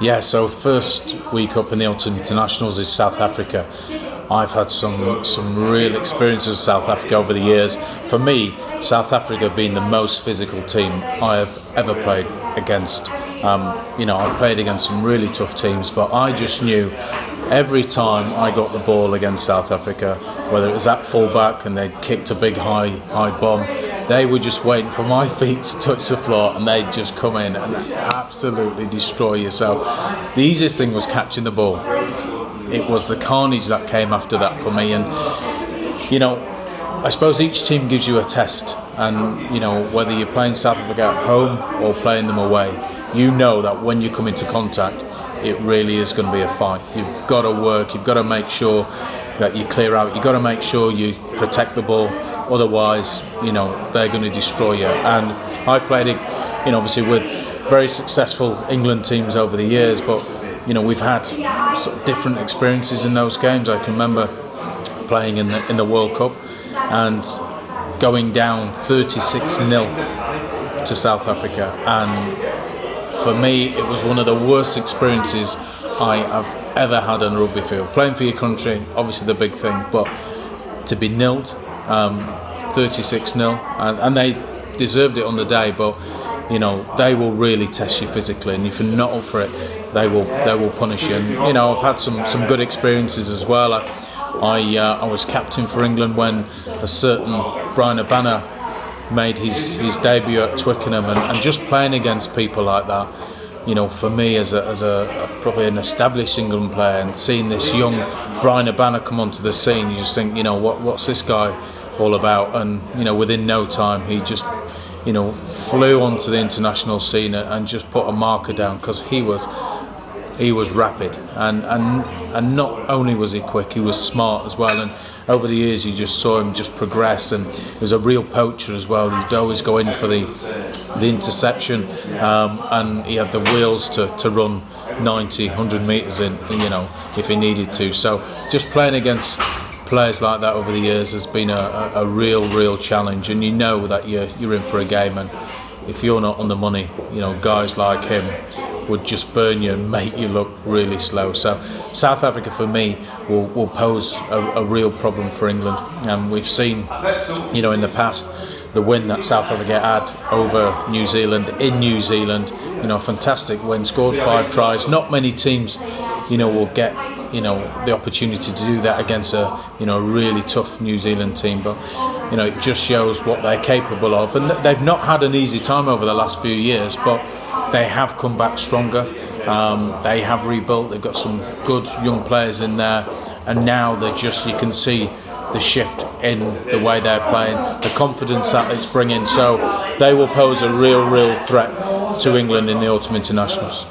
Yeah, so first week up in the Autumn Internationals is South Africa. I've had some real experiences with South Africa over the years. For me, South Africa being the most physical team I have ever played against. I've played against some really tough teams, but I just knew every time I got the ball against South Africa, whether it was at full-back and they'd kicked a big high bomb, they were just waiting for my feet to touch the floor and they'd just come in and absolutely destroy you. So the easiest thing was catching the ball. It was the carnage that came after that for me. And I suppose each team gives you a test, and whether you're playing South Africa at home or playing them away, you know that when you come into contact, it really is going to be a fight. You've got to work, you've got to make sure that you clear out, you've got to make sure you protect the ball, otherwise, they're going to destroy you. And I played it, obviously with very successful England teams over the years, but we've had sort of different experiences in those games. I can remember playing in the World Cup and going down 36-0 to South Africa, and for me it was one of the worst experiences I have ever had on a rugby field. Playing for your country, obviously the big thing, but to be nilled 36-0, and they deserved it on the day, but they will really test you physically, and if you're not up for it, they will punish you. And I've had some good experiences as well. I was captain for England when a certain Brian Abana made his debut at Twickenham, and just playing against people like that, for me as a probably an established England player, and seeing this young Brian Abana come onto the scene, you just think, what's this guy all about? And within no time he just flew onto the international scene and just put a marker down, because he was rapid, and not only was he quick, he was smart as well. And over the years you just saw him just progress, and he was a real poacher as well. He'd always go in for the interception, and he had the wheels to run 90, 100 metres in, if he needed to. So just playing against players like that over the years has been a real challenge, and that you're in for a game, and if you're not on the money, guys like him would just burn you and make you look really slow. So South Africa for me will pose a real problem for England, and we've seen in the past the win that South Africa had over New Zealand in New Zealand, fantastic win, scored 5 tries. Not many teams will get the opportunity to do that against a really tough New Zealand team, but it just shows what they're capable of. And they've not had an easy time over the last few years, but they have come back stronger. They have rebuilt. They've got some good young players in there, and now you can see the shift in the way they're playing, the confidence that it's bringing. So they will pose a real threat to England in the Autumn Internationals.